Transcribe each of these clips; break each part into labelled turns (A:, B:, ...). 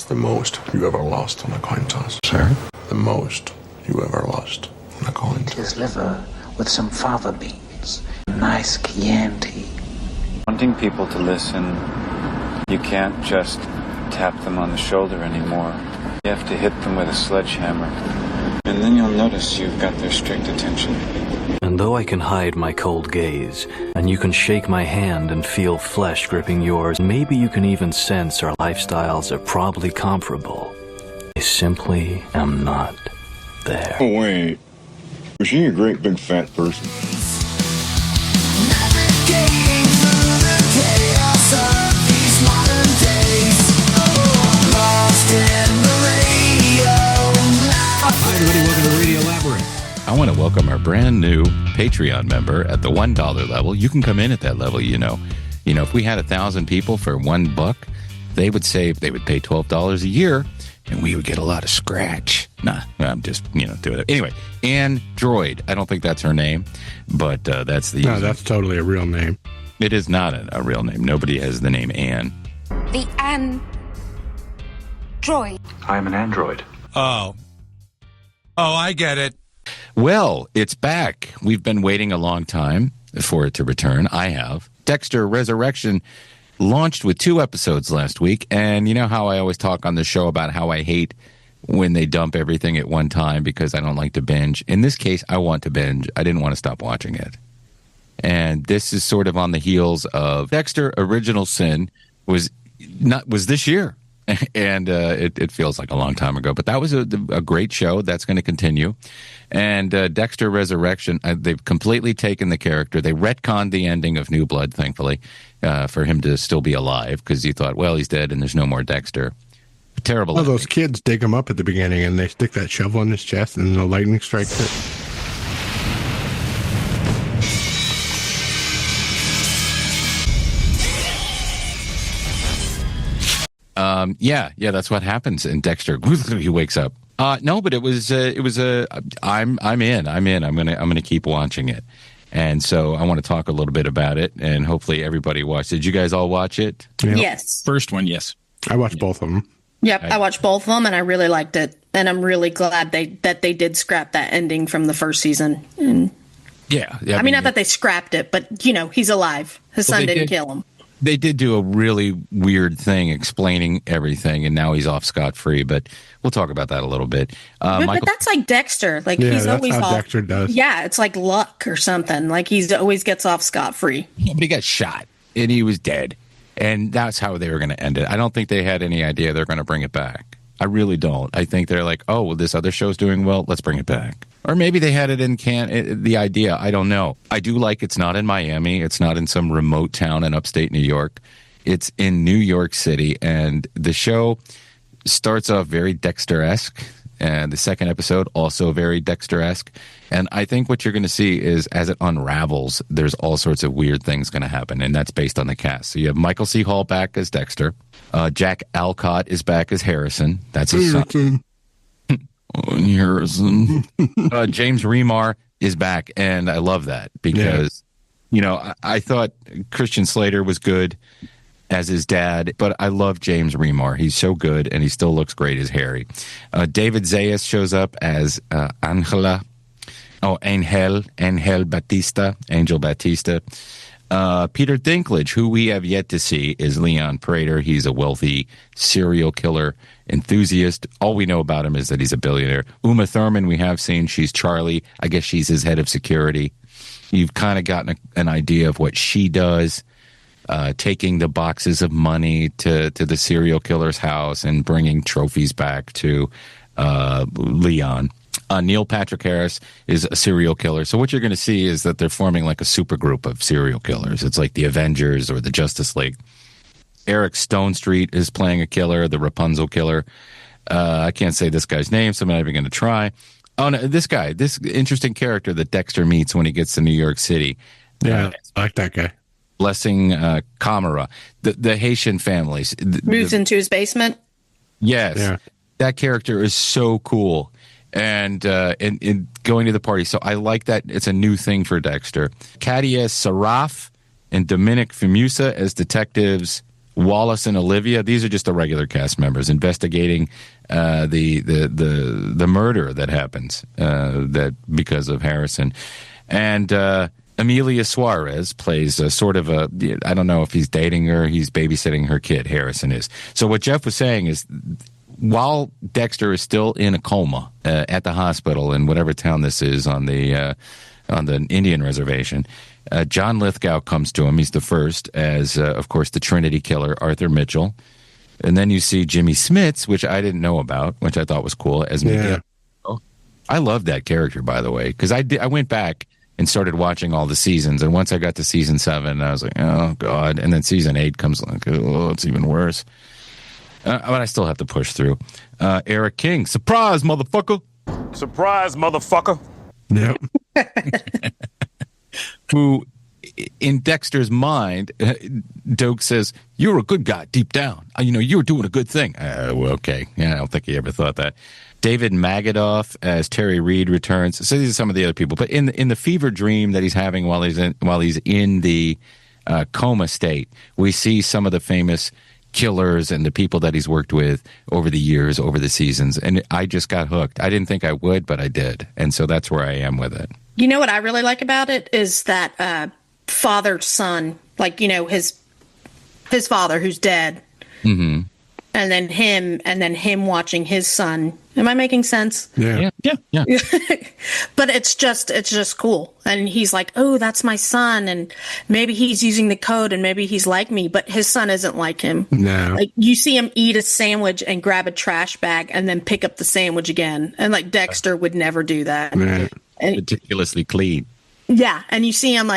A: the most you ever lost on a coin toss?
B: Sir?
A: The most you ever lost on a coin toss?
C: His liver with some fava beans. Nice Chianti.
D: Wanting people to listen, you can't just tap them on the shoulder anymore. You have to hit them with a sledgehammer. And then you'll notice you've got their strict attention.
E: And though I can hide my cold gaze, and you can shake my hand and feel flesh gripping yours, maybe you can even sense our lifestyles are probably comparable. I simply am not there.
F: Oh, wait. Was she a great big fat person?
G: Navigating through the chaos of these modern days. Lost in the radio.
H: Hi, everybody. Welcome to Radio Labyrinth.
B: I want to welcome our brand new Patreon member at the $1 level. You can come in at that level, you know. If we had 1,000 people for $1, they would pay $12 a year, and we would get a lot of scratch. Nah, I'm just, doing it. Anyway, Android. I don't think that's her name, but that's the...
A: No, that's totally a real name.
B: It is not a real name. Nobody has the name Ann.
I: The Android.
D: I'm an android.
H: Oh, I get it.
B: Well, it's back. We've been waiting a long time for it to return. I have. Dexter Resurrection launched with 2 episodes last week, and you know how I always talk on the show about how I hate when they dump everything at one time because I don't like to binge. In this case, I want to binge. I didn't want to stop watching it. And this is sort of on the heels of Dexter Original Sin was this year. And it feels like a long time ago, but that was a great show. That's going to continue. And Dexter Resurrection, they've completely taken the character. They retconned the ending of New Blood, thankfully, for him to still be alive, because you thought, well, he's dead and there's no more Dexter. Terrible.
A: Well, those kids dig him up at the beginning, and they stick that shovel in his chest, and the lightning strikes it.
B: Yeah, that's what happens. And Dexter, he wakes up. No, but it was I'm in. I'm gonna keep watching it. And so I want to talk a little bit about it, and hopefully everybody watched. Did you guys all watch it?
J: Yep. Yes.
H: First one, yes.
A: I watched both of them.
J: Yep, I watched both of them, and I really liked it. And I'm really glad that they did scrap that ending from the first season. And
B: yeah.
J: I mean, not that they scrapped it, but he's alive. His son didn't kill him.
B: They did do a really weird thing explaining everything, and now he's off scot-free, but we'll talk about that a little bit.
J: But that's like Dexter. Like,
A: yeah,
J: he's
A: that's
J: always
A: how Dexter does.
J: Yeah, it's like luck or something. Like, he's always gets off scot-free.
B: Yeah, but he got shot, and he was dead, and that's how they were going to end it. I don't think they had any idea they're going to bring it back. I really don't. I think they're like, oh, well, this other show's doing well, let's bring it back. Or maybe they had it in the idea. I don't know. I do like it's not in Miami. It's not in some remote town in upstate New York. It's in New York City. And the show starts off very Dexter-esque. And the second episode, also very Dexter-esque. And I think what you're going to see is as it unravels, there's all sorts of weird things going to happen. And that's based on the cast. So you have Michael C. Hall back as Dexter. Jack Alcott is back as Harrison. That's his son. Harrison. James Remar is back, and I love that because, I thought Christian Slater was good as his dad, but I love James Remar. He's so good, and he still looks great as Harry. David Zayas shows up as Angel Batista. Peter Dinklage, who we have yet to see, is Leon Prater. He's a wealthy serial killer enthusiast. All we know about him is that he's a billionaire. Uma Thurman, we have seen. She's Charlie. I guess she's his head of security. You've kind of gotten an idea of what she does, taking the boxes of money to the serial killer's house and bringing trophies back to Leon. Neil Patrick Harris is a serial killer. So what you're going to see is that they're forming like a super group of serial killers. It's like the Avengers or the Justice League. Eric Stonestreet is playing a killer, the Rapunzel killer. I can't say this guy's name, so I'm not even going to try. Oh, no, this interesting character that Dexter meets when he gets to New York City.
A: Yeah, I like that guy.
B: Blessing Kamara, the Haitian families.
J: Moves into his basement?
B: Yes.
A: Yeah.
B: That character is so cool. And going to the party. So I like that. It's a new thing for Dexter. Katia Saraf and Dominic Fimusa as detectives Wallace and Olivia. These are just the regular cast members investigating the murder that happens that because of Harrison. And Emilia Suarez plays a sort of a, I don't know if he's dating her, he's babysitting her kid, Harrison is. So what Jeff was saying is, while Dexter is still in a coma at the hospital in whatever town this is on the Indian reservation, John Lithgow comes to him. He's the first as, of course, the Trinity killer, Arthur Mitchell. And then you see Jimmy Smits, which I didn't know about, which I thought was cool, as Miguel. I love that character, by the way, because I went back and started watching all the seasons. And once I got to season 7, I was like, oh, God. And then season 8 comes like, oh, it's even worse. But I still have to push through. Eric King, surprise, motherfucker.
I: Surprise, motherfucker.
A: Yep.
B: Who, in Dexter's mind, Doak says, you're a good guy deep down. You were doing a good thing. Well, okay. Yeah, I don't think he ever thought that. David Magadoff as Terry Reed returns. So these are some of the other people. But in the fever dream that he's having while he's in the coma state, we see some of the famous killers and the people that he's worked with over the years, over the seasons. And I just got hooked. I didn't think I would, but I did. And so that's where I am with it.
J: You know what I really like about it is that father-son, like, his father who's dead.
B: Mm-hmm.
J: And then him watching his son. Am I making sense?
B: Yeah.
J: But it's just cool. And he's like, oh, that's my son. And maybe he's using the code and maybe he's like me, but his son isn't like him.
A: No.
J: Like, you see him eat a sandwich and grab a trash bag and then pick up the sandwich again. And like Dexter would never do that.
A: Right.
J: And,
B: Meticulously clean.
J: yeah. And you see him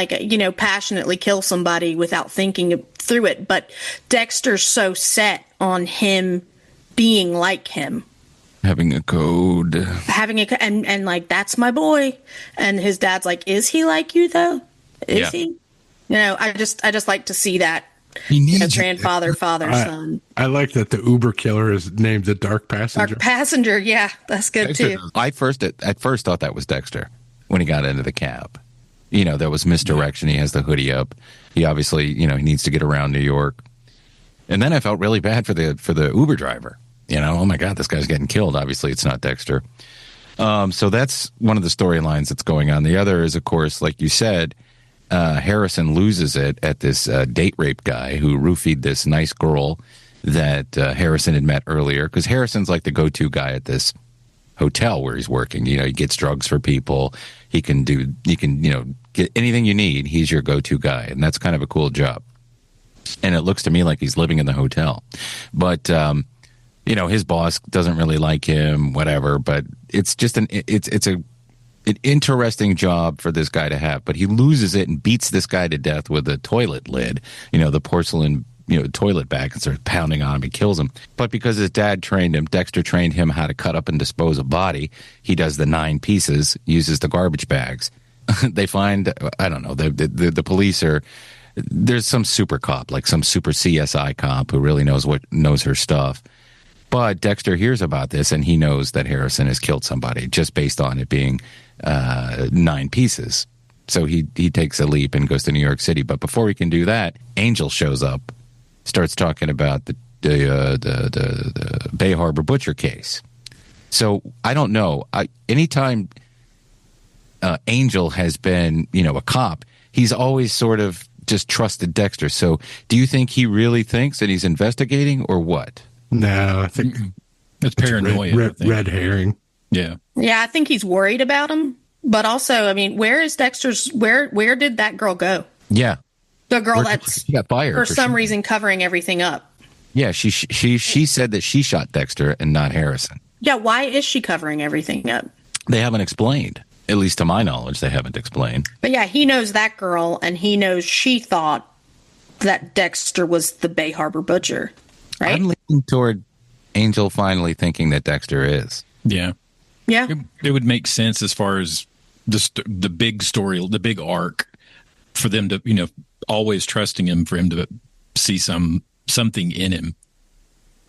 J: passionately kill somebody without thinking through it. But Dexter's so set on him being like him.
B: Having a code.
J: And like, that's my boy. And his dad's like, is he like you though? Is he? I just like to see that.
B: He needs
J: grandfather, father, son.
A: I like that the Uber killer is named the Dark Passenger.
J: Dark Passenger, yeah, that's good
B: Dexter,
J: too.
B: I at first thought that was Dexter when he got into the cab. There was misdirection. He has the hoodie up. He obviously, he needs to get around New York. And then I felt really bad for the Uber driver. Oh my God, this guy's getting killed. Obviously, it's not Dexter. So that's one of the storylines that's going on. The other is, of course, like you said, Harrison loses it at this date rape guy who roofied this nice girl that Harrison had met earlier. Because Harrison's like the go-to guy at this hotel where he's working. He gets drugs for people. He can get anything you need. He's your go-to guy, and that's kind of a cool job. And it looks to me like he's living in the hotel, but his boss doesn't really like him. Whatever, but it's just an interesting job for this guy to have. But he loses it and beats this guy to death with a toilet lid. The porcelain toilet bag, and starts pounding on him. He kills him. But because his dad trained him, Dexter trained him how to cut up and dispose a body. He does the 9 pieces, uses the garbage bags. They find, I don't know, the police are, there's some super cop, like some super CSI cop who really knows her stuff. But Dexter hears about this and he knows that Harrison has killed somebody just based on it being 9 pieces. So he takes a leap and goes to New York City. But before he can do that, Angel shows up, starts talking about the Bay Harbor Butcher case. So I don't know. Anytime Angel has been, a cop, he's always sort of just trusted Dexter. So do you think he really thinks that he's investigating or what?
A: No, I think
K: it's paranoia.
A: Red herring.
K: Yeah.
J: Yeah, I think he's worried about him. But also, where is Dexter's? Where did that girl go?
B: Yeah,
J: the girl that's
B: got fired
J: for some reason, covering everything up.
B: Yeah, she said that she shot Dexter and not Harrison.
J: Yeah, why is she covering everything up?
B: They haven't explained. At least to my knowledge, they haven't explained.
J: But yeah, he knows that girl, and he knows she thought that Dexter was the Bay Harbor Butcher, right?
B: I'm leaning toward Angel finally thinking that Dexter is.
K: Yeah.
J: Yeah.
K: It would make sense as far as the big story, the big arc, for them to, always trusting him, for him to see something in him.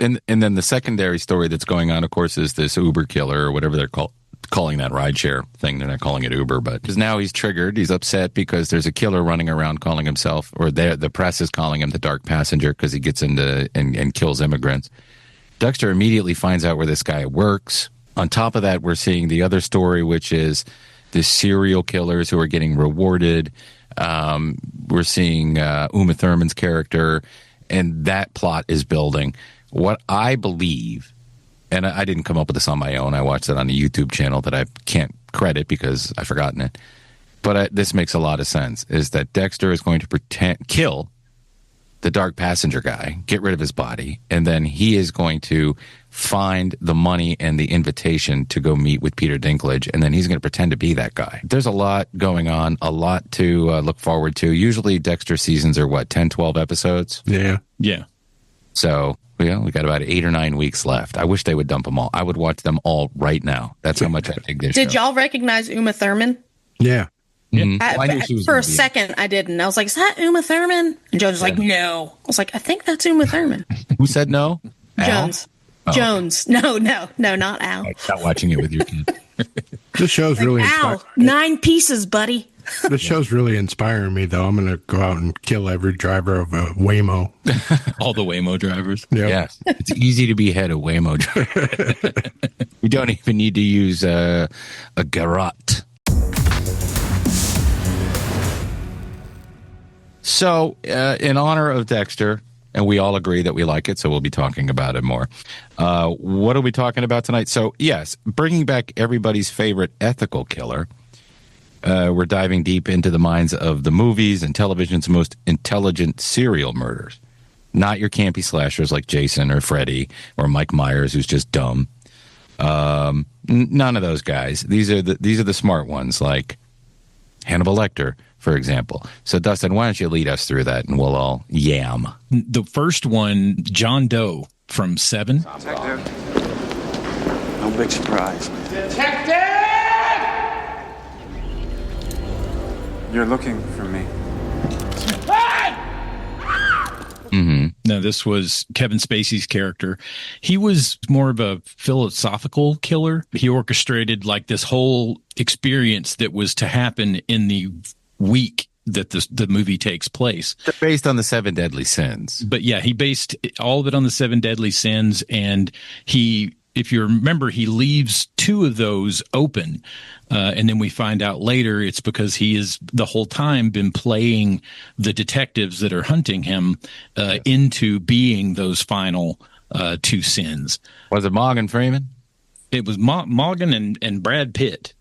B: And then the secondary story that's going on, of course, is this Uber killer or whatever they're called calling that rideshare thing. They're not calling it Uber, but because now he's triggered. He's upset because there's a killer running around calling himself, or the press is calling him the Dark Passenger because he gets into and kills immigrants. Dexter immediately finds out where this guy works. On top of that, we're seeing the other story, which is the serial killers who are getting rewarded. We're seeing Uma Thurman's character, and that plot is building. What I believe, and I didn't come up with this on my own. I watched it on a YouTube channel that I can't credit because I've forgotten it. But this makes a lot of sense, is that Dexter is going to kill the Dark Passenger guy, get rid of his body, and then he is going to find the money and the invitation to go meet with Peter Dinklage, and then he's going to pretend to be that guy. There's a lot going on, a lot to look forward to. Usually Dexter seasons are, 10, 12 episodes?
A: Yeah.
K: Yeah.
B: So, we got about 8 or 9 weeks left. I wish they would dump them all. I would watch them all right now. That's how much I dig this
J: Did
B: show.
J: y'all recognize Uma Thurman?
A: Yeah.
B: Mhm.
J: For a second, I didn't. I was like, is that Uma Thurman? And Jones was like, no. I was like, I think that's Uma Thurman.
B: Who said no? Al?
J: Jones.
B: Oh.
J: Jones. No, not Al.
B: Stop watching it with your kid.
A: This show's really
J: Al, 9 pieces, buddy.
A: This show's really inspiring me, though. I'm going to go out and kill every driver of a Waymo.
K: All the Waymo drivers.
A: Yep.
B: Yes. It's easy to be head of Waymo driver. You don't even need to use a garrote. So, in honor of Dexter, and we all agree that we like it, so we'll be talking about it more. What are we talking about tonight? So, yes, bringing back everybody's favorite ethical killer. We're diving deep into the minds of the movies and television's most intelligent serial murderers. Not your campy slashers like Jason or Freddy or Mike Myers, who's just dumb. None of those guys. These are the smart ones, like Hannibal Lecter, for example. So, Dustin, why don't you lead us through that, and we'll all yam.
K: The first one, John Doe from Seven.
D: Detective. No big surprise. You're looking for me.
B: Mm-hmm.
K: No, this was Kevin Spacey's character. He was more of a philosophical killer. He orchestrated like this whole experience that was to happen in the week that the movie takes place.
B: They're based on the 7 deadly sins.
K: But yeah, he based all of it on the 7 deadly sins, and if you remember, he leaves 2 of those open. And then we find out later it's because he has the whole time been playing the detectives that are hunting him into being those final 2 sins.
B: Was it Morgan Freeman?
K: It was Morgan and Brad Pitt.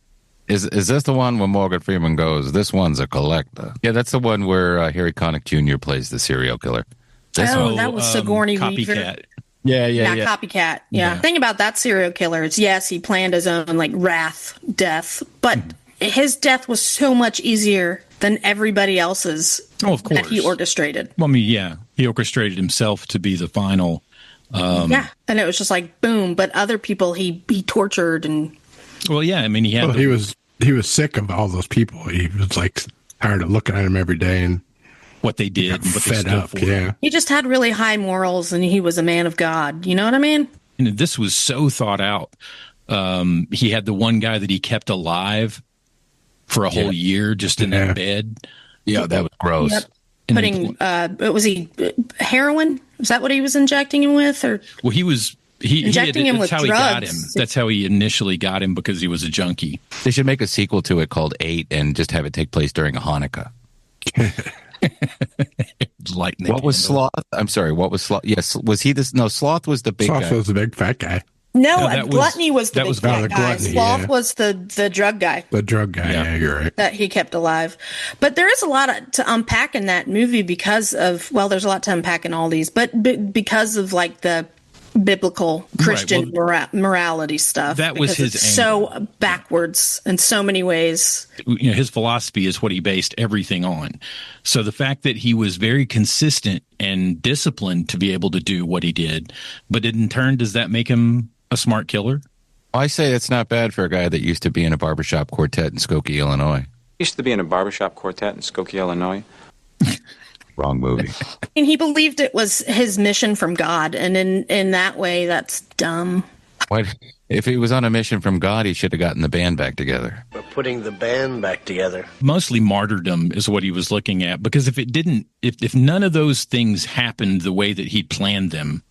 B: Is this the one where Morgan Freeman goes, this one's a collector? Yeah, that's the one where Harry Connick Jr. plays the serial killer.
J: That was Sigourney Weaver.
K: Copycat.
B: Yeah.
J: Copycat. Yeah. Thing about that serial killer is, yes, he planned his own wrath death, but his death was so much easier than everybody else's.
K: Oh, of course.
J: That he orchestrated.
K: Well, I mean, yeah, he orchestrated himself to be the final.
J: And it was just like boom. But other people he tortured and.
K: Well, yeah, I mean,
A: he was sick of all those people. He was tired of looking at them every day and
K: what they did and what they
A: fed
K: stood
A: up.
K: for.
A: Yeah.
J: He just had really high morals, and he was a man of God. You know what I mean?
K: And this was so thought out. He had the one guy that he kept alive for a whole year just in that bed.
B: Yeah, that was gross.
J: Yep. Putting, was he heroin? Is that what he was injecting him with? Or
K: well, he was
J: injecting him with
K: that's how
J: drugs.
K: He got him. That's how he initially got him, because he was a junkie.
B: They should make a sequel to it called 8 and just have it take place during a Hanukkah.
K: Lightning.
B: What was Sloth? I'm sorry. What was Sloth? Yes, was he this? No, Sloth was the big
A: Sloth
B: guy.
A: was the big fat guy.
J: No, Gluttony was the big fat guy.
A: Gluttony,
J: Sloth
A: yeah.
J: was the drug guy.
A: The drug guy. Yeah, you're right.
J: That he kept alive. But there is a lot to unpack in that movie because of, there's a lot to unpack in all these, but because of the biblical Christian morality stuff.
K: That was his
J: it's so backwards in so many ways.
K: His philosophy is what he based everything on. So the fact that he was very consistent and disciplined to be able to do what he did, but in turn, does that make him a smart killer?
B: I say it's not bad for a guy that used to be in a barbershop quartet in Skokie, Illinois.
D: Used to be in a barbershop quartet in Skokie, Illinois.
B: Wrong movie.
J: And he believed it was his mission from God, and in that way, that's dumb.
B: Why, if he was on a mission from God, he should have gotten the band back together.
L: We're putting the band back together.
K: Mostly martyrdom is what he was looking at, because if none of those things happened the way that he planned them,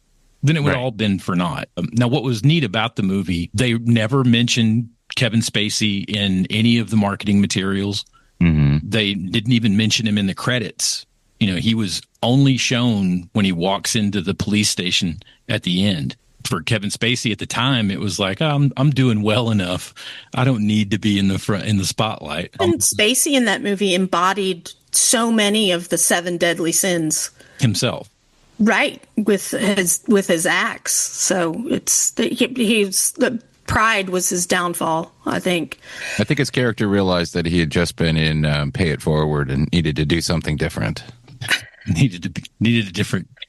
K: then it would all been for naught. Now, what was neat about the movie, they never mentioned Kevin Spacey in any of the marketing materials.
B: Mm-hmm.
K: They didn't even mention him in the credits. He was only shown when he walks into the police station at the end. For Kevin Spacey at the time, it was like, I'm doing well enough. I don't need to be in the spotlight.
J: And Spacey in that movie embodied so many of the 7 deadly sins
K: himself.
J: Right, with his acts. So the pride was his downfall, I think.
B: I think his character realized that he had just been in Pay It Forward and needed to do something different.
K: needed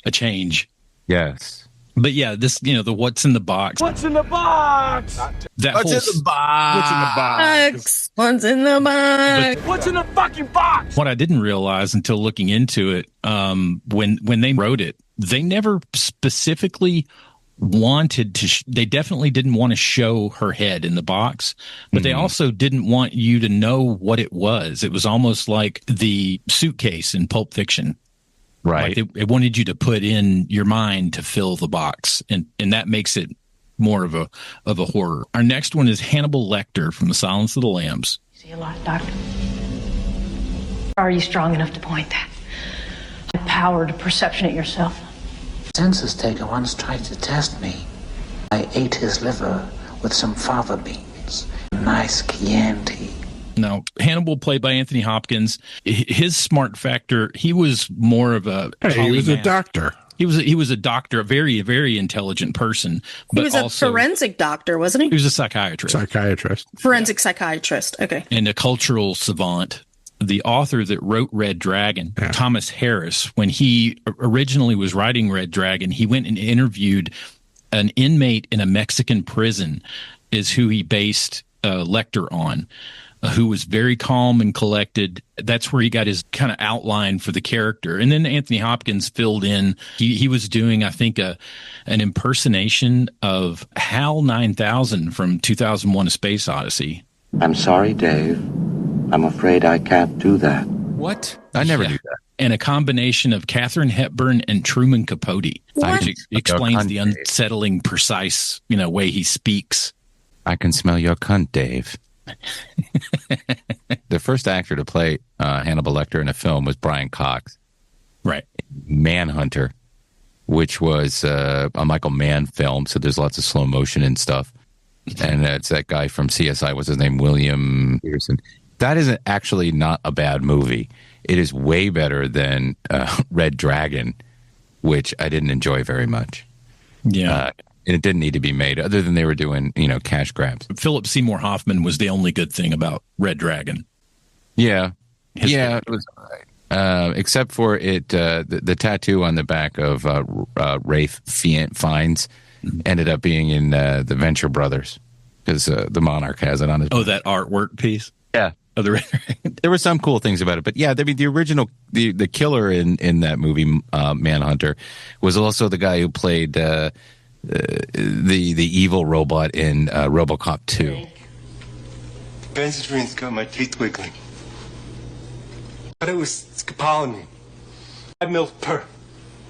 K: a change.
B: Yes.
K: But yeah, this, the what's in the box.
I: What's in the box?
K: What's
A: in the box?
J: What's in the box?
I: What's in the fucking box?
K: What I didn't realize until looking into it, when they wrote it, they never specifically wanted to. They definitely didn't want to show her head in the box, but they also didn't want you to know what it was. It was almost like the suitcase in Pulp Fiction.
B: Right.
K: Like it wanted you to put in your mind to fill the box, and that makes it more of a horror. Our next one is Hannibal Lecter from The Silence of the Lambs.
M: See a lot, Doctor. Are you strong enough to point that power to perception at yourself?
C: Census taker once tried to test me. I ate his liver with some fava beans. Nice Chianti.
K: Now, Hannibal, played by Anthony Hopkins, his smart factor, he was more of a
A: he was a doctor.
K: He was a doctor, a very, very intelligent person. But
J: he was also a forensic doctor, wasn't he?
K: He was a psychiatrist.
J: Forensic psychiatrist. Okay.
K: And a cultural savant. The author that wrote Red Dragon, Thomas Harris, when he originally was writing Red Dragon, he went and interviewed an inmate in a Mexican prison, is who he based Lecter on. Who was very calm and collected. That's where he got his kind of outline for the character. And then Anthony Hopkins filled in. He was doing, I think, an impersonation of HAL 9000 from 2001: A Space Odyssey.
N: I'm sorry, Dave. I'm afraid I can't do that.
B: What? I never knew that.
K: And a combination of Katharine Hepburn and Truman Capote. Which explains the unsettling, precise, way he speaks.
B: I can smell your cunt, Dave. The first actor to play Hannibal Lecter in a film was Brian Cox.
K: Right.
B: Manhunter, which was a Michael Mann film, so there's lots of slow motion and stuff. And it's that guy from CSI, what's his name? William Peterson. That is actually not a bad movie. It is way better than Red Dragon, which I didn't enjoy very much.
K: Yeah.
B: And it didn't need to be made, other than they were doing, cash grabs.
K: Philip Seymour Hoffman was the only good thing about Red Dragon.
B: Yeah. It was all right. Except for it, the tattoo on the back of Rafe Fiennes ended up being in the Venture Brothers, because the Monarch has it on his back.
K: Oh, that artwork piece?
B: Yeah.
K: Oh,
B: there were some cool things about it. But yeah, I mean, the original, the killer in that movie, Manhunter, was also the guy who played... the evil robot in RoboCop 2.
O: Benzatrine's got my teeth wiggling. But it was scopolamine. 5 mils per.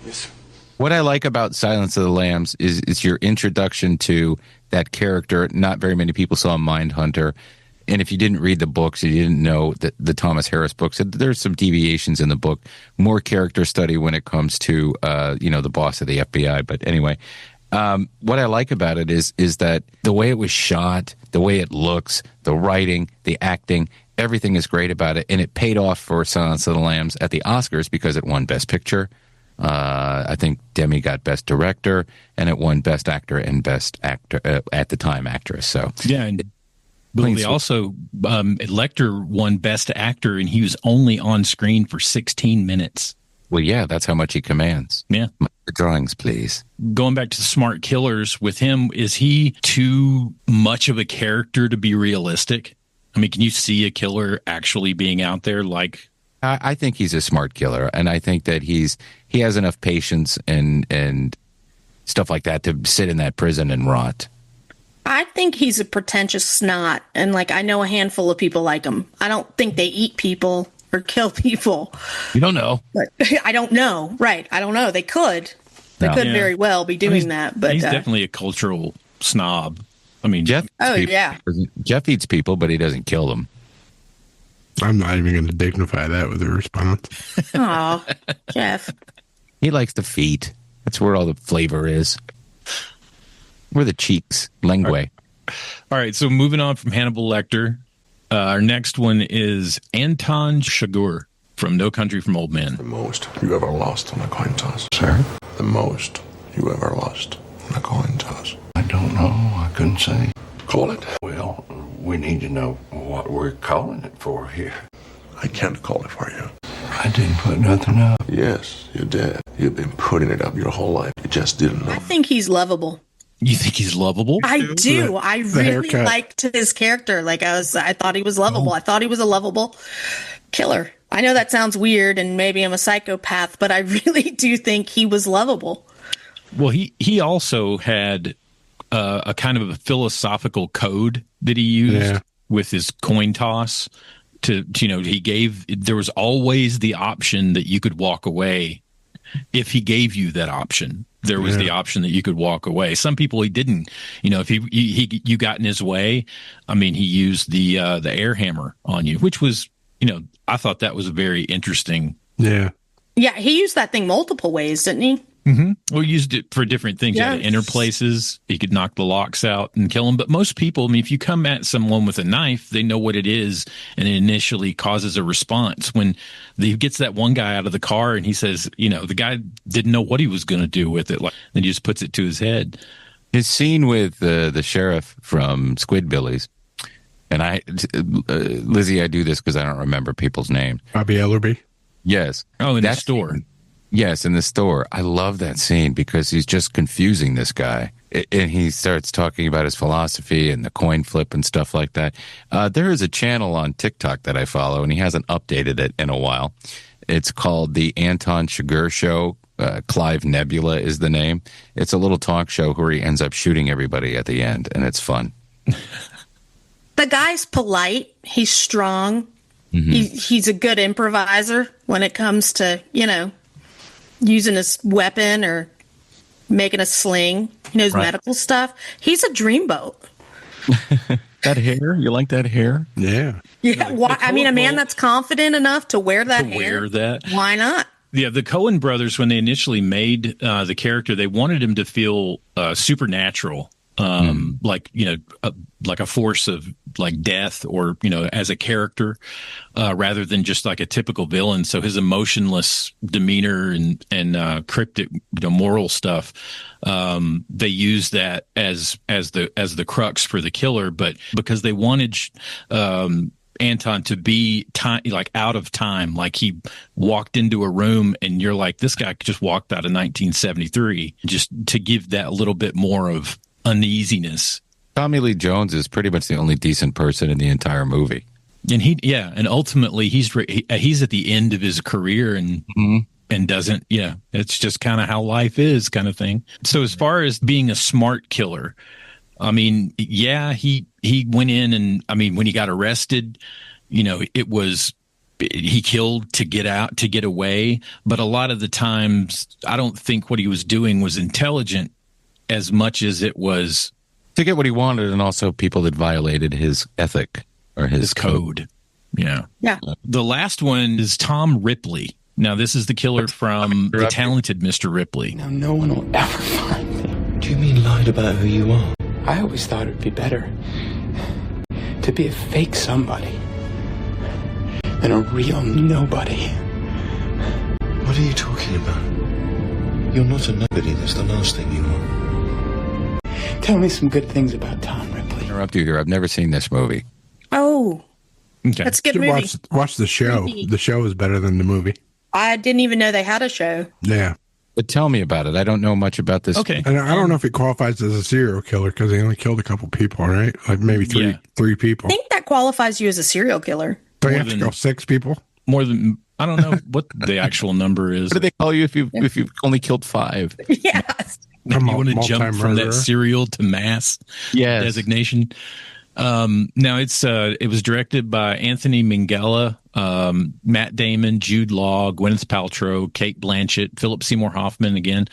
O: Yes, sir.
B: What I like about Silence of the Lambs is your introduction to that character. Not very many people saw Mindhunter. And if you didn't read the books, you didn't know that the Thomas Harris books, there's some deviations in the book. More character study when it comes to, the boss of the FBI. But anyway... what I like about it is that the way it was shot, the way it looks, the writing, the acting, everything is great about it. And it paid off for Silence of the Lambs at the Oscars because it won Best Picture. I think Demi got Best Director, and it won Best Actor and Best Actor at the time Actress. So
K: yeah, and they also Lecter won Best Actor, and he was only on screen for 16 minutes.
B: Well, yeah, that's how much he commands.
K: Yeah.
B: The drawings, please.
K: Going back to the Smart Killers, with him, is he too much of a character to be realistic? I mean, can you see a killer actually being out there like...
B: I think he's a smart killer, and I think that he has enough patience and stuff like that to sit in that prison and rot.
J: I think he's a pretentious snot, and like I know a handful of people like him. I don't think they eat people or kill people.
B: You don't know.
J: But I don't know. Right. I don't know. They could. They could very well be doing that. But
K: he's definitely a cultural snob. I mean,
B: Jeff.
J: Yeah.
B: Jeff eats people, but he doesn't kill them.
A: I'm not even going to dignify that with a response.
J: Oh, Jeff.
B: He likes the feet. That's where all the flavor is. Where the cheeks, langue.
K: All right. So moving on from Hannibal Lecter, our next one is Anton Chigurh from No Country for Old Men.
P: The most you ever lost on a coin toss, sir? The most you ever lost on a coin toss?
Q: I don't know. I couldn't say.
P: Call it.
Q: Well, we need to know what we're calling it for here.
P: I can't call it for you.
Q: I didn't put nothing up.
P: Yes, you did. You've been putting it up your whole life. You just didn't know.
J: I think he's lovable.
K: You think he's lovable?
J: I do. I really liked his character. Like I thought he was lovable. I thought he was a lovable killer. I know that sounds weird and maybe I'm a psychopath, but I really do think he was lovable.
K: Well, he also had a kind of a philosophical code that he used with his coin toss. There was always the option that you could walk away if he gave you that option. There was the option that you could walk away. Some people he didn't. If you got in his way, I mean, he used the air hammer on you, which was, I thought that was very interesting.
A: Yeah.
J: Yeah, he used that thing multiple ways, didn't he?
K: Mm-hmm. Well, he used it for different things.
J: Yes.
K: He had to enter places. He could knock the locks out and kill them. But most people, I mean, if you come at someone with a knife, they know what it is, and it initially causes a response. When he gets that one guy out of the car and he says, the guy didn't know what he was going to do with it, then he just puts it to his head.
B: His scene with the sheriff from Squidbillies, and Lizzie, I do this because I don't remember people's names.
A: Bobby Ellerby?
B: Yes.
K: Oh, in the store.
B: Yes, in the store. I love that scene because he's just confusing this guy. And he starts talking about his philosophy and the coin flip and stuff like that. There is a channel on TikTok that I follow, and he hasn't updated it in a while. It's called the Anton Chigurh Show. Clive Nebula is the name. It's a little talk show where he ends up shooting everybody at the end, and it's fun.
J: The guy's polite. He's strong. Mm-hmm. He's a good improviser when it comes to, using a weapon or making a sling. He knows medical stuff. He's a dreamboat.
B: That hair? You like that hair?
A: Yeah.
J: Yeah. Why? I mean, a man that's confident enough to wear that hair. Why not?
K: Yeah, the Coen brothers, when they initially made the character, they wanted him to feel supernatural. Like a force of like death or as a character rather than just like a typical villain. So his emotionless demeanor and cryptic moral stuff, they used that as the crux for the killer. But because they wanted Anton to be out of time, like he walked into a room and you're like, this guy just walked out of 1973, just to give that little bit more of uneasiness.
B: Tommy Lee Jones is pretty much the only decent person in the entire movie,
K: and ultimately he's at the end of his career and doesn't. It's just kind of how life is, kind of thing. So as far as being a smart killer, I mean, he went in and I mean when he got arrested, it was he killed to get away, but a lot of the times I don't think what he was doing was intelligent as much as it was
B: to get what he wanted, and also people that violated his ethic or his code.
K: Yeah.
J: Yeah.
K: The last one is Tom Ripley. Now, this is the killer from The Talented Mr. Ripley.
R: Now, no one will ever find me. Do you mean lied about who you are? I always thought it would be better to be a fake somebody than a real nobody.
Q: What are you talking about? You're not a nobody. That's the last thing you are.
R: Tell me some good things about Tom Ripley.
B: Interrupt you here. I've never seen this movie.
J: Oh,
K: okay.
J: That's a good movie.
A: Watch the show. The show is better than the movie.
J: I didn't even know they had a show.
A: Yeah.
B: But tell me about it. I don't know much about this.
K: Okay.
A: And I don't know if it qualifies as a serial killer because he only killed a couple people, right? Like maybe three people.
J: I think that qualifies you as a serial killer.
A: So you have to kill 6 people?
K: More than, I don't know what the actual number is.
B: What do they call you if you've only killed 5?
J: Yes.
K: You want to jump from that
A: multi-murderer.
K: serial to mass designation. Now it was directed by Anthony Minghella, Matt Damon, Jude Law, Gwyneth Paltrow, Kate Blanchett, Philip Seymour Hoffman again.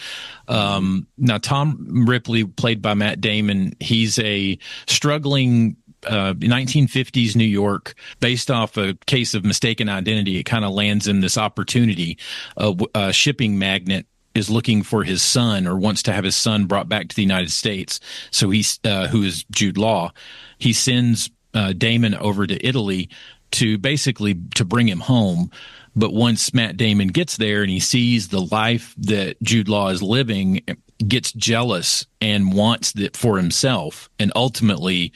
K: Now Tom Ripley, played by Matt Damon, he's a struggling 1950s New York, based off a case of mistaken identity. It kind of lands in this opportunity. A shipping magnate is looking for his son, or wants to have his son brought back to the United States. So he's who is Jude Law. He sends Damon over to Italy to bring him home. But once Matt Damon gets there and he sees the life that Jude Law is living, gets jealous and wants it for himself, and ultimately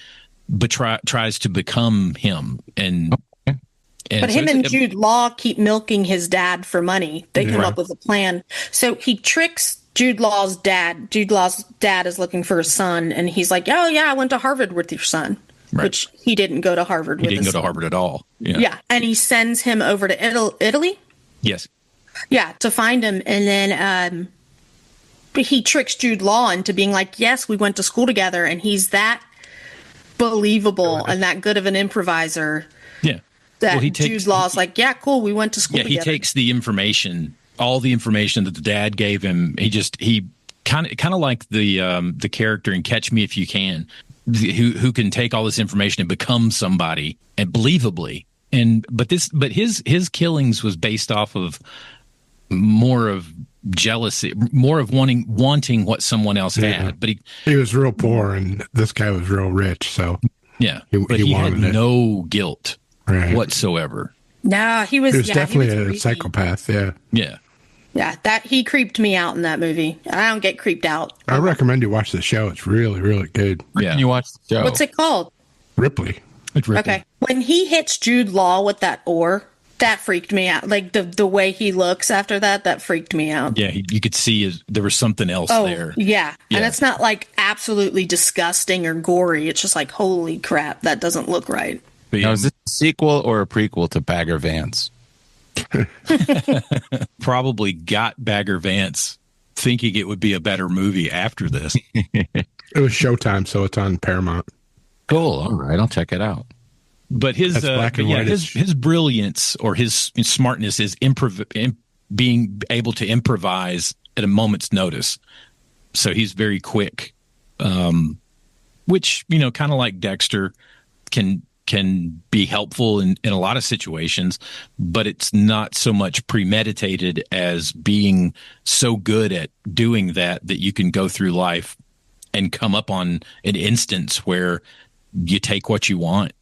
K: tries to become him.
J: But him and Jude Law keep milking his dad for money. They come up with a plan. So he tricks Jude Law's dad. Jude Law's dad is looking for his son, and he's like, "Oh yeah, I went to Harvard with your son," which he didn't go to Harvard.
K: He didn't go to Harvard at all.
J: Yeah, and he sends him over to Italy.
K: Yes.
J: Yeah, to find him, and then he tricks Jude Law into being like, "Yes, we went to school together," and he's that believable and that good of an improviser.
K: Yeah.
J: That Jude Law's like, "Yeah, cool, we went to school together."
K: He takes the information, all the information that the dad gave him. He kind of like the character in Catch Me If You Can, who can take all this information and become somebody, and believably. But his killings was based off of more of jealousy, more of wanting what someone else had. But
A: he was real poor, and this guy was real rich. So
K: he had no guilt whatsoever.
J: No, he was
A: definitely a psychopath.
J: Yeah, that he creeped me out in that movie. I don't get creeped out.
A: I recommend you watch the show. It's really, really good.
B: Can you watch the show?
J: What's it called?
A: Ripley.
K: It's Ripley.
J: Okay. When he hits Jude Law with that oar, that freaked me out. Like the way he looks after that freaked me out.
K: Yeah, you could see there was something else there.
J: Yeah. And it's not like absolutely disgusting or gory. It's just like, holy crap, that doesn't look right.
B: Now, is this a sequel or a prequel to Bagger Vance?
K: Probably got Bagger Vance thinking it would be a better movie after this.
A: It was Showtime, so it's on Paramount.
B: Cool. All right, I'll check it out.
K: But his his brilliance or his smartness is being able to improvise at a moment's notice. So he's very quick, which kind of like Dexter can be helpful in a lot of situations, but it's not so much premeditated as being so good at doing that you can go through life and come up on an instance where you take what you want.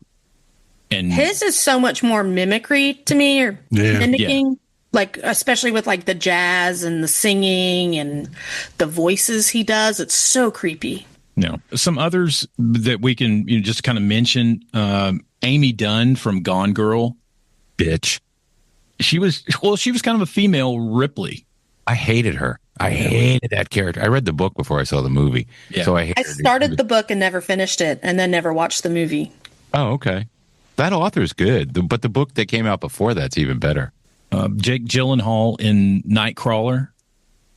K: And
J: his is so much more mimicry to me, or mimicking, like especially with like the jazz and the singing and the voices he does. It's so creepy.
K: No, some others that we can just kind of mention. Amy Dunn from Gone Girl,
B: bitch.
K: She was kind of a female Ripley.
B: I hated her. I hated that character. I read the book before I saw the movie, so I
J: started the book and never finished it, and then never watched the movie.
B: Oh, okay. That author's good, but the book that came out before that's even better.
K: Jake Gyllenhaal in Nightcrawler.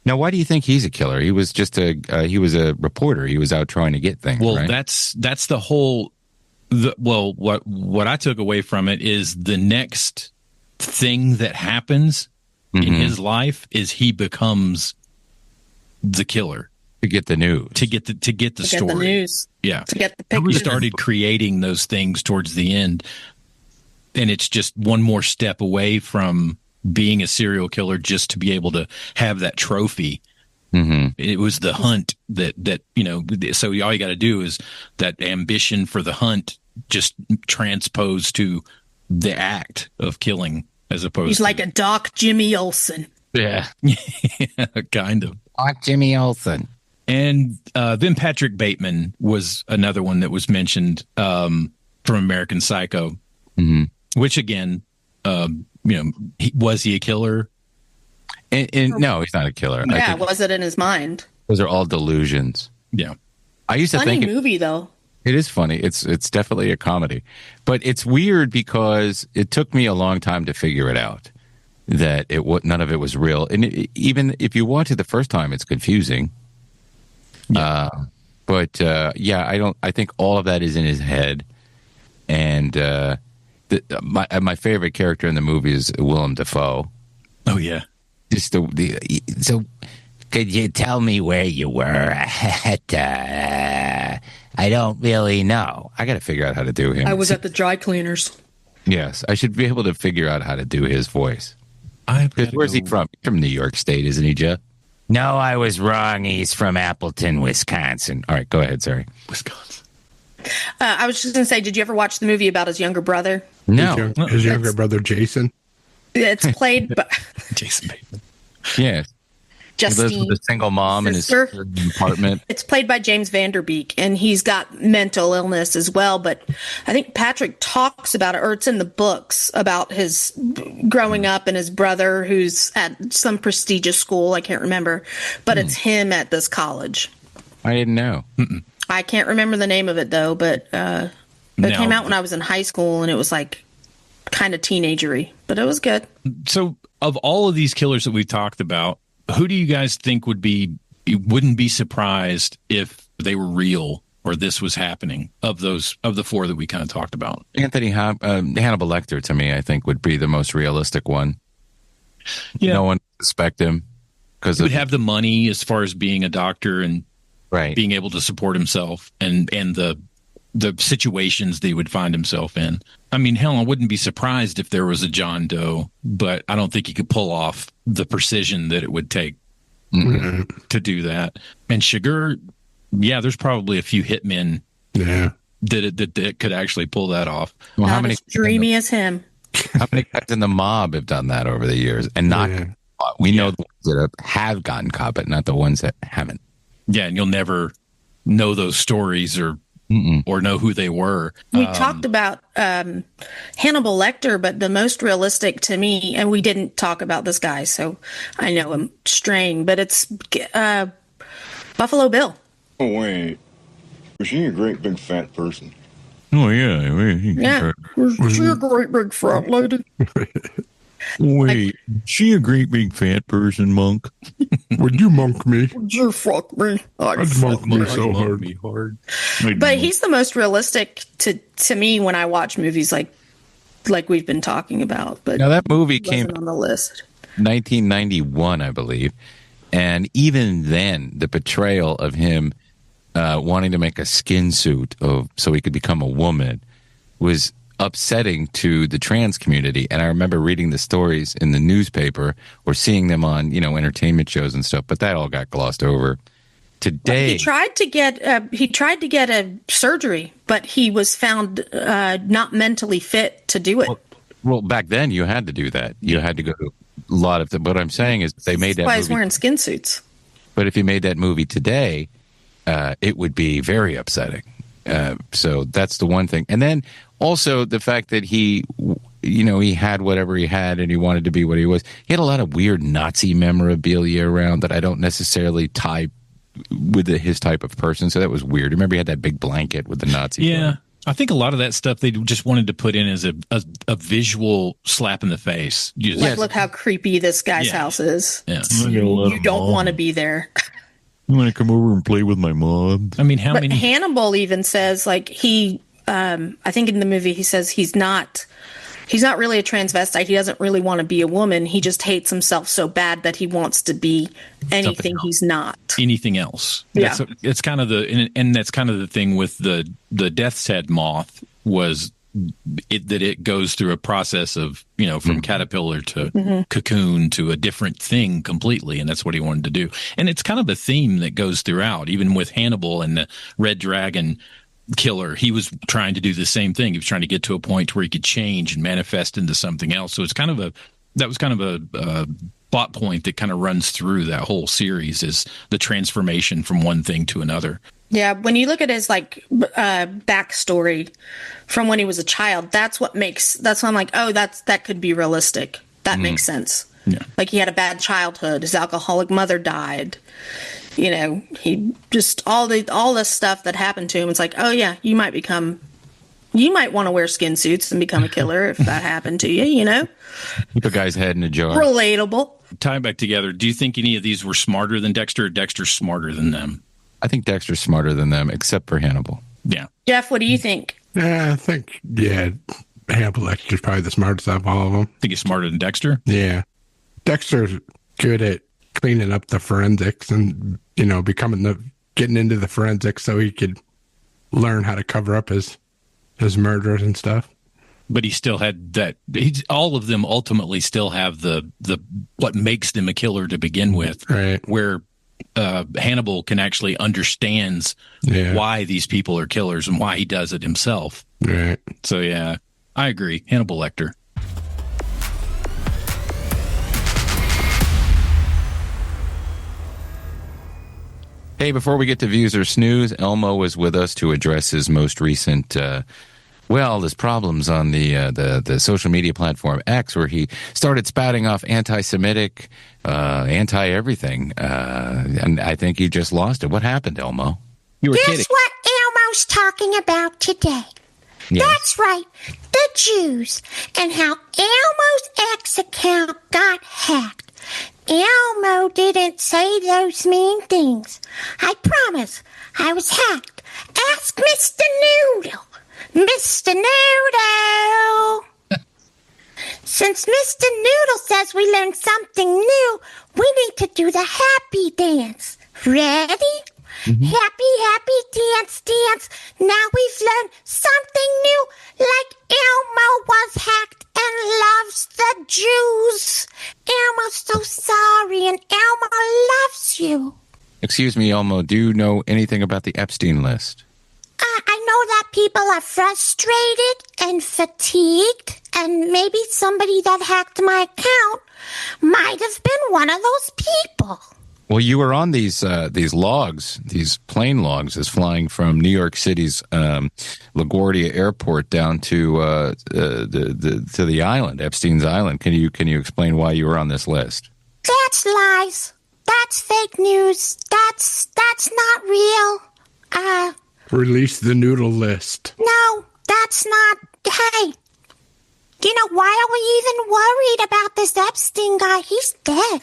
B: Now, why do you think he's a killer? He was just he was a reporter. He was out trying to get things.
K: Well,
B: right?
K: that's the whole. What I took away from it is the next thing that happens in his life is he becomes the killer
B: to get the news,
K: to get the story,
J: get the news,
K: to
J: get the picture.
K: He started creating those things towards the end, and it's just one more step away from being a serial killer, just to be able to have that trophy. It was the hunt that so all you got to do is that ambition for the hunt just transposed to the act of killing, as opposed
J: he's like a Doc Jimmy Olsen.
K: Yeah, kind of
B: Doc Jimmy Olsen.
K: And then Patrick Bateman was another one that was mentioned from American Psycho, which again, was he a killer?
B: And no, he's not a killer.
J: Yeah, was it in his mind?
B: Those are all delusions.
K: Yeah,
B: I used to
J: funny
B: think
J: movie though.
B: It is funny. It's definitely a comedy, but it's weird because it took me a long time to figure it out that none of it was real. And even if you watch it the first time, it's confusing. Yeah. I think all of that is in his head. And my favorite character in the movie is Willem Dafoe.
K: Oh, yeah.
B: Just so could you tell me where you were at? I don't really know. I got to figure out how to do him.
J: I was at the dry cleaners.
B: Yes, I should be able to figure out how to do his voice. Where's he from? From New York State, isn't he, Jeff? No, I was wrong. He's from Appleton, Wisconsin. All right, go ahead. Sorry.
K: Wisconsin.
J: I was just going to say, did you ever watch the movie about his younger brother?
B: No.
A: His younger brother, Jason.
J: It's played by
K: Jason Bateman.
B: Yes. He lives
J: Justine.
B: with a single mom in his apartment.
J: It's played by James Vanderbeek, and he's got mental illness as well. But I think Patrick talks about it, or it's in the books, about his growing up and his brother who's at some prestigious school. I can't remember, but it's him at this college.
B: I didn't know.
J: I can't remember the name of it, though, but it came out when I was in high school, and it was like kind of teenagery, but it was good.
K: So of all of these killers that we've talked about, who do you guys think wouldn't be surprised if they were real or this was happening of the four that we kind of talked about?
B: Hannibal Lecter, to me, I think would be the most realistic one.
K: Yeah.
B: No one would suspect him because
K: he would have the money as far as being a doctor and
B: right,
K: being able to support himself and the situations that he would find himself in. I mean, hell, I wouldn't be surprised if there was a John Doe, but I don't think he could pull off the precision that it would take to do that. And Chigurh, yeah, there's probably a few hitmen that could actually pull that off.
B: Well,
J: Not as dreamy as him.
B: How many guys in the mob have done that over the years and not gotten caught? We know the ones that have gotten caught, but not the ones that haven't.
K: Yeah, and you'll never know those stories or know who they were.
J: We talked about Hannibal Lecter, but the most realistic to me, and we didn't talk about this guy, so I know I'm straying, but it's Buffalo Bill.
F: Oh, wait. Was she a great big fat person?
B: Oh, yeah.
J: Yeah. Was she a great big fat lady?
B: Wait, she a great big fat person, Monk?
A: Would you monk me?
J: Would you fuck me?
A: I'd monk me so hard.
J: But he's the most realistic to me when I watch movies like we've been talking about. But
B: now that movie
J: he wasn't
B: came
J: on the list.
B: 1991, I believe, and even then, the portrayal of him wanting to make a skin suit so he could become a woman was upsetting to the trans community. And I remember reading the stories in the newspaper or seeing them on, entertainment shows and stuff, but that all got glossed over. Today,
J: He tried to get a surgery, but he was found not mentally fit to do it.
B: Well, back then you had to do that. You had to go to a lot of them. What I'm saying is they made that
J: That's why
B: movie.
J: he's wearing skin suits.
B: But if you made that movie today, it would be very upsetting. So that's the one thing. And then also the fact that he had whatever he had and he wanted to be what he was. He had a lot of weird Nazi memorabilia around that I don't necessarily tie with his type of person. So that was weird. Remember he had that big blanket with the Nazi.
K: Yeah.
B: flag?
K: I think a lot of that stuff they just wanted to put in as a visual slap in the face.
J: Look how creepy this guy's house is.
K: Yeah.
J: You don't want to be there.
B: I'm going to come over and play with my mom.
K: I mean,
J: But Hannibal even says, like, I think in the movie he says he's not really a transvestite. He doesn't really want to be a woman. He just hates himself so bad that he wants to be anything he's not.
K: Anything else.
J: Yeah.
K: It's kind of and that's kind of the thing with the death's head moth was that it goes through a process of, from caterpillar to cocoon to a different thing completely. And that's what he wanted to do. And it's kind of a theme that goes throughout, even with Hannibal and the Red Dragon killer. He was trying to do the same thing. He was trying to get to a point where he could change and manifest into something else. So it's kind of a plot point that kind of runs through that whole series is the transformation from one thing to another.
J: Yeah, when you look at his backstory from when he was a child, that's why I'm like, oh, that could be realistic. That makes sense.
K: Yeah.
J: Like he had a bad childhood. His alcoholic mother died. He just all this stuff that happened to him. It's like, oh yeah, you might want to wear skin suits and become a killer if that happened to you.
B: Keep a guy's head in a jar.
J: Relatable.
K: Tie it back together. Do you think any of these were smarter than Dexter or Dexter's smarter than them?
B: I think Dexter's smarter than them, except for Hannibal.
K: Yeah.
J: Jeff, what do you think?
A: I think, Hannibal Lecter's probably the smartest out of all of them.
K: Think he's smarter than Dexter?
A: Yeah. Dexter's good at cleaning up the forensics and, getting into the forensics so he could learn how to cover up his murders and stuff.
K: But he still had that. All of them ultimately still have the what makes them a killer to begin with.
A: Right.
K: Where Hannibal can actually understands why these people are killers and why he does it himself.
A: Right.
K: So yeah, I agree. Hannibal Lecter.
B: Hey, before we get to Views or Snooze, Elmo was with us to address his most recent, his problems on the social media platform X, where he started spouting off anti-Semitic, anti-everything, and I think he just lost it. What happened, Elmo? You were kidding.
S: Guess what Elmo's talking about today?
B: Yes.
S: That's right, the Jews, and how Elmo's X account got hacked. Elmo didn't say those mean things. I promise. I was hacked. Ask Mr. Noodle. Mr. Noodle. Since Mr. Noodle says we learned something new, we need to do the happy dance. Ready?
G: Mm-hmm.
S: Happy dance, dance. Now we've learned something new, like Elmo was hacked and loves the Jews. Elmo's so sorry, and Elmo loves you.
B: Excuse me, Elmo, do you know anything about the Epstein list?
S: I know that people are frustrated and fatigued, and maybe somebody that hacked my account might have been one of those people.
B: Well, you were on these logs, these plane logs, as flying from New York City's LaGuardia Airport down to the island, Epstein's Island. Can you explain why you were on this list?
S: That's lies. That's fake news. That's not real.
A: Release the noodle list.
S: No, that's not. Hey, why are we even worried about this Epstein guy? He's dead.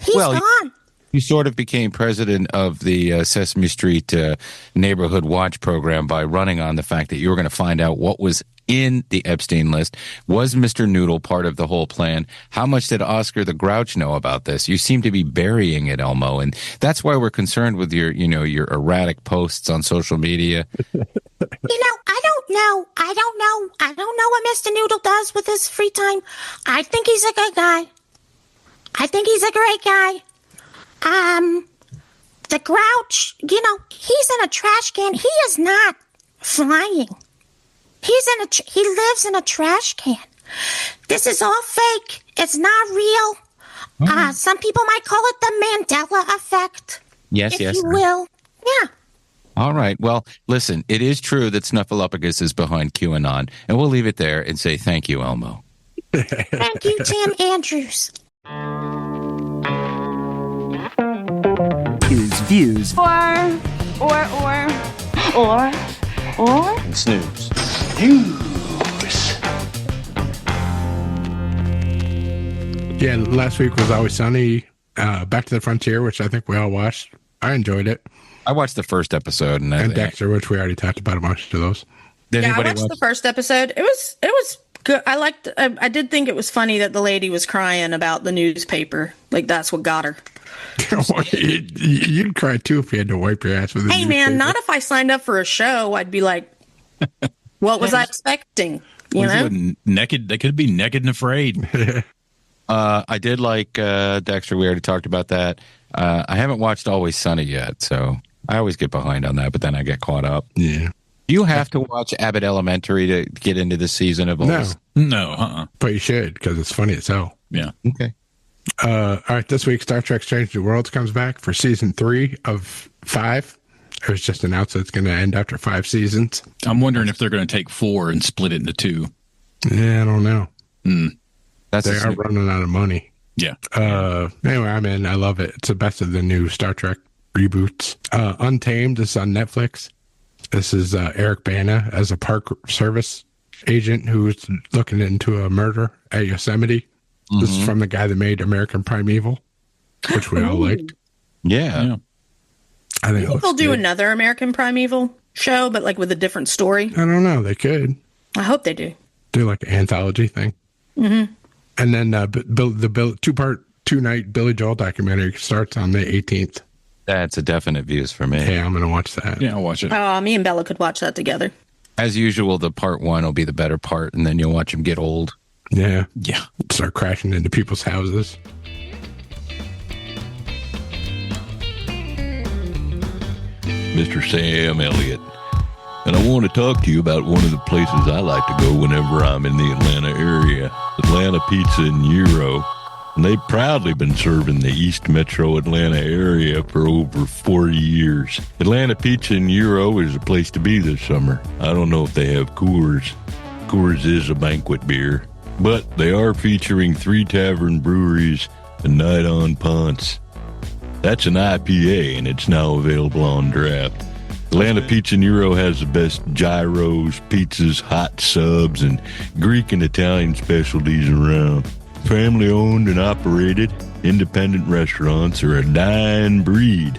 S: He's gone.
B: You sort of became president of the Sesame Street Neighborhood Watch program by running on the fact that you were going to find out what was in the Epstein list. Was Mr. Noodle part of the whole plan? How much did Oscar the Grouch know about this? You seem to be burying it, Elmo, and that's why we're concerned with your erratic posts on social media.
S: I don't know. I don't know what Mr. Noodle does with his free time. I think he's a good guy. I think he's a great guy. The Grouch, he's in a trash can. He is not flying. He lives in a trash can. This is all fake. It's not real. Some people might call it the Mandela effect.
B: Yes.
S: If you will. Yeah.
B: All right. Well, listen, it is true that Snuffleupagus is behind QAnon, and we'll leave it there and say thank you, Elmo.
S: Thank you, Tim Andrews.
T: Views.
U: Or.
T: Snooze.
A: Yeah, last week was Always Sunny, Back to the Frontier, which I think we all watched. I enjoyed it.
B: I watched the first episode.
A: And Dexter, which we already talked about a bunch of those.
J: I watched the first episode. It was good. I did think it was funny that the lady was crying about the newspaper. Like, that's what got her.
A: You'd cry too if you had to wipe your ass with a newspaper.
J: Man, not if I signed up for a show. I'd be like, what was I expecting?
K: Naked. They could be naked and afraid.
B: I did like Dexter. We already talked about that. I haven't watched Always Sunny yet, so I always get behind on that, but then I get caught up.
A: Yeah.
B: You have to watch Abbott Elementary to get into the season of Always.
K: No.
A: But you should, because it's funny as hell.
K: Yeah.
B: Okay.
A: All right, this week Star Trek Strange New Worlds comes back for season 3 of 5. It was just announced that it's going to end after 5 seasons.
K: I'm wondering if they're going to take 4 and split it into 2.
A: Yeah, I don't know.
B: They
A: are running out of money.
K: Yeah.
A: Anyway, I'm in. I love it. It's the best of the new Star Trek reboots. Untamed is on Netflix. This is Eric Bana as a park service agent who's looking into a murder at Yosemite. This is from the guy that made American Primeval, which we all liked.
B: Yeah.
A: I think,
J: I think they'll do another American Primeval show, but like with a different story.
A: I don't know. They could.
J: I hope they do.
A: Do like an anthology thing.
J: Mm-hmm.
A: And then the two-night Billy Joel documentary starts on May 18th.
B: That's a definite views for me.
A: Yeah, I'm going to watch that.
K: Yeah, I'll watch it.
J: Oh, me and Bella could watch that together.
B: As usual, the part one will be the better part, and then you'll watch him get old.
A: Yeah.
K: Yeah.
A: Start crashing into people's houses.
U: Mr. Sam Elliott, and I want to talk to you about one of the places I like to go whenever I'm in the Atlanta area, Atlanta Pizza and Gyro. And they've proudly been serving the East Metro Atlanta area for over 40 years. Atlanta Pizza and Gyro is a place to be this summer. I don't know if they have Coors. Coors is a banquet beer. But they are featuring 3 tavern breweries and Night on Ponce. That's an IPA, and it's now available on draft. Atlanta Pizza and Gyro has the best gyros, pizzas, hot subs, and Greek and Italian specialties around. Family owned and operated, independent restaurants are a dying breed.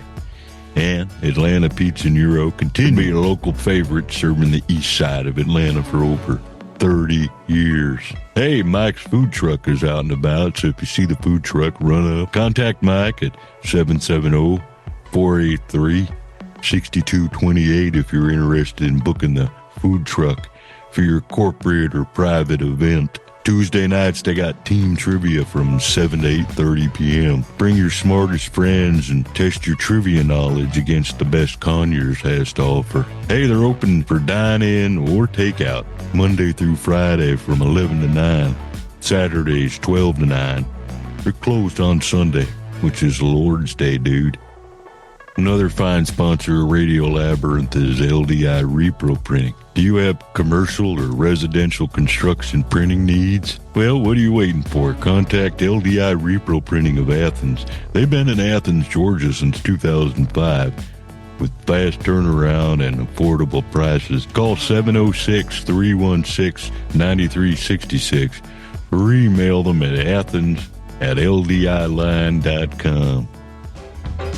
U: And Atlanta Pizza and Gyro continue to be a local favorite, serving the east side of Atlanta for over 30 years. Hey, Mike's food truck is out and about, so if you see the food truck, run up. Contact Mike at 770-483-6228 if you're interested in booking the food truck for your corporate or private event. Tuesday nights, they got team trivia from 7 to 8:30 p.m. Bring your smartest friends and test your trivia knowledge against the best Conyers has to offer. Hey, they're open for dine-in or takeout Monday through Friday from 11 to 9. Saturdays, 12 to 9. They're closed on Sunday, which is Lord's Day, dude. Another fine sponsor of Radio Labyrinth is LDI Repro Printing. Do you have commercial or residential construction printing needs? Well, what are you waiting for? Contact LDI Repro Printing of Athens. They've been in Athens, Georgia since 2005 with fast turnaround and affordable prices. Call 706-316-9366 or email them at athens@ldiline.com.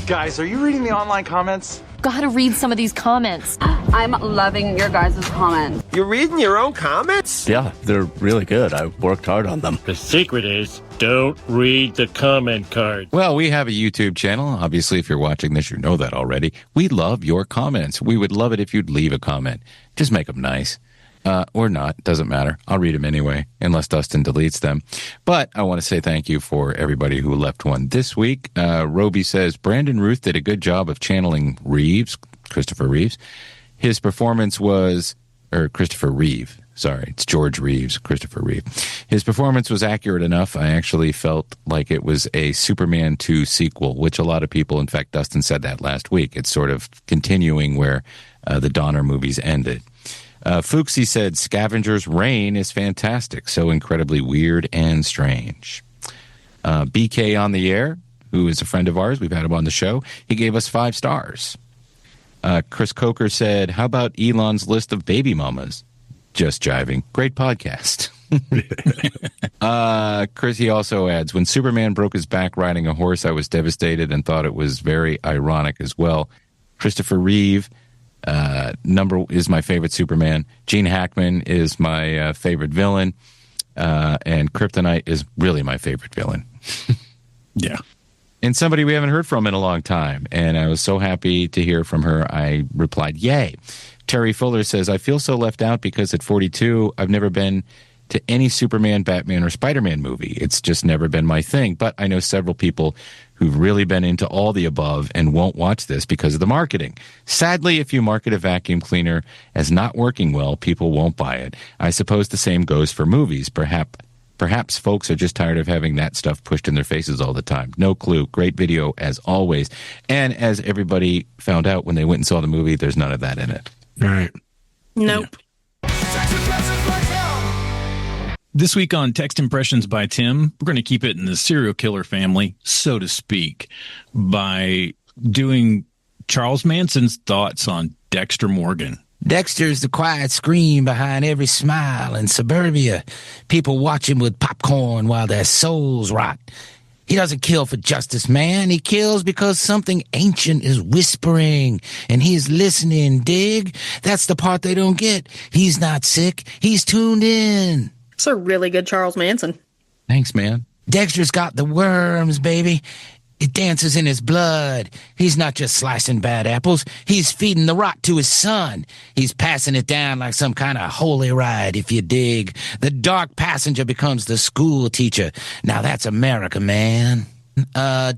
I: Guys, are you reading the online comments?
V: Gotta read some of these comments.
W: I'm loving your guys' comments.
I: You're reading your own comments?
T: Yeah, they're really good. I worked hard on them.
X: The secret is don't read the comment card.
B: Well, we have a YouTube channel. Obviously, if you're watching this, you know that already. We love your comments. We would love it if you'd leave a comment. Just make them nice. Or not, doesn't matter. I'll read them anyway, unless Dustin deletes them. But I want to say thank you for everybody who left one this week. Roby says, Brandon Ruth did a good job of channeling Reeves, Christopher Reeves. His performance was, or Christopher Reeve, sorry, it's George Reeves, Christopher Reeve. His performance was accurate enough. I actually felt like it was a Superman 2 sequel, which a lot of people, in fact, Dustin said that last week. It's sort of continuing where the Donner movies ended. Fuchsy said, Scavenger's Reign is fantastic, so incredibly weird and strange. BK on the Air, who is a friend of ours, we've had him on the show, he gave us 5 stars. Chris Coker said, how about Elon's list of baby mamas? Just jiving. Great podcast. Chris, he also adds, when Superman broke his back riding a horse, I was devastated and thought it was very ironic as well. Christopher Reeve, is my favorite Superman. Gene Hackman is my favorite villain. And Kryptonite is really my favorite villain.
K: Yeah.
B: And somebody we haven't heard from in a long time. And I was so happy to hear from her. I replied, yay. Terry Fuller says, I feel so left out because at 42, I've never been to any Superman, Batman, or Spider-Man movie. It's just never been my thing. But I know several people who've really been into all the above and won't watch this because of the marketing. Sadly, if you market a vacuum cleaner as not working well, people won't buy it. I suppose the same goes for movies. Perhaps folks are just tired of having that stuff pushed in their faces all the time. No clue. Great video as always. And as everybody found out when they went and saw the movie, there's none of that in it.
A: Right.
J: Nope.
K: This week on Text Impressions by Tim, we're going to keep it in the serial killer family, so to speak, by doing Charles Manson's thoughts on Dexter Morgan.
C: Dexter's the quiet scream behind every smile in suburbia. People watch him with popcorn while their souls rot.
B: He doesn't kill for justice, man. He kills because something ancient is whispering, and he is listening, dig? That's the part they don't get. He's not sick. He's tuned in.
J: It's a really good Charles Manson.
B: Thanks, man. Dexter's got the worms, baby. It dances in his blood. He's not just slicing bad apples. He's feeding the rot to his son. He's passing it down like some kind of holy ride, if you dig. The dark passenger becomes the school teacher. Now that's America, man.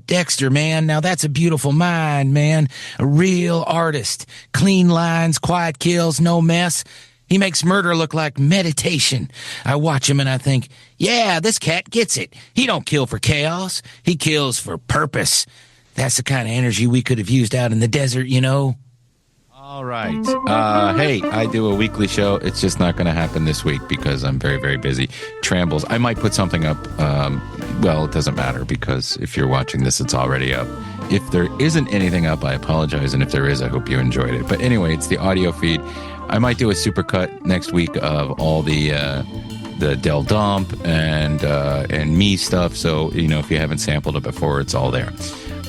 B: Dexter, man, now that's a beautiful mind, man. A real artist. Clean lines, quiet kills, no mess. He makes murder look like meditation. I watch him and I think, yeah, this cat gets it. He don't kill for chaos. He kills for purpose. That's the kind of energy we could have used out in the desert, you know? All right. Hey, I do a weekly show. It's just not going to happen this week because I'm very, very busy. Trambles. I might put something up. Well, it doesn't matter because if you're watching this, it's already up. If there isn't anything up, I apologize. And if there is, I hope you enjoyed it. But anyway, it's the audio feed. I might do a supercut next week of all the Del Dump and me stuff. So, you know, if you haven't sampled it before, it's all there.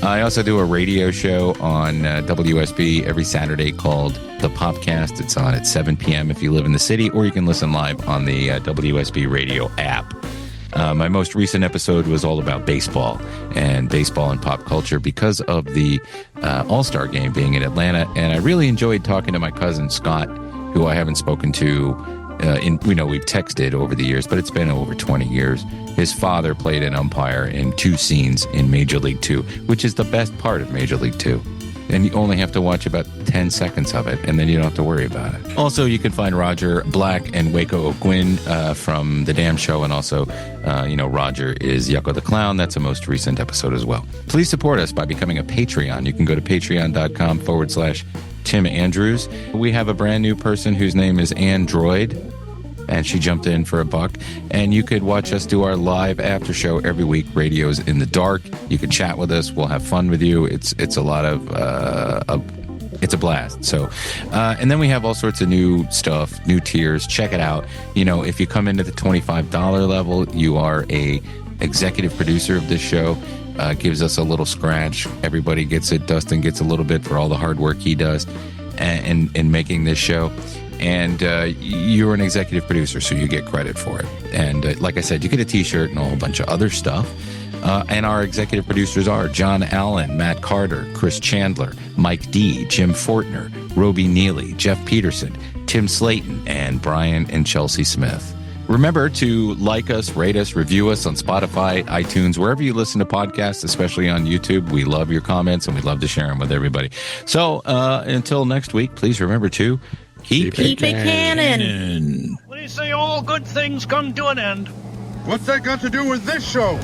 B: I also do a radio show on WSB every Saturday called The Popcast. It's on at 7 p.m. if you live in the city, or you can listen live on the WSB radio app. My most recent episode was all about baseball and pop culture because of the All-Star game being in Atlanta. And I really enjoyed talking to my cousin, Scott, who I haven't spoken to. We've texted over the years, but it's been over 20 years. His father played an umpire in 2 scenes in Major League 2, which is the best part of Major League 2. And you only have to watch about 10 seconds of it, and then you don't have to worry about it. Also, you can find Roger Black and Waco O'Gwyn from The Damn Show, and also, Roger is Yucko the Clown. That's a most recent episode as well. Please support us by becoming a Patreon. You can go to patreon.com/Tim Andrews. We have a brand new person whose name is Android, and she jumped in for $1. And you could watch us do our live after show every week, Radios in the Dark. You can chat with us. We'll have fun with you. It's a lot of it's a blast. So, and then we have all sorts of new stuff, new tiers. Check it out. You know, if you come into the $25 level, you are a executive producer of this show. Gives us a little scratch. Everybody gets it. Dustin gets a little bit for all the hard work he does in making this show. And you're an executive producer, so you get credit for it. And like I said, you get a T-shirt and a whole bunch of other stuff. And our executive producers are John Allen, Matt Carter, Chris Chandler, Mike D, Jim Fortner, Roby Neely, Jeff Peterson, Tim Slayton, and Brian and Chelsea Smith. Remember to like us, rate us, review us on Spotify, iTunes, wherever you listen to podcasts, especially on YouTube. We love your comments, and we love to share them with everybody. So until next week, please remember to keep
J: it canon.
X: What do you say, all good things come to an end?
P: What's that got to do with this show?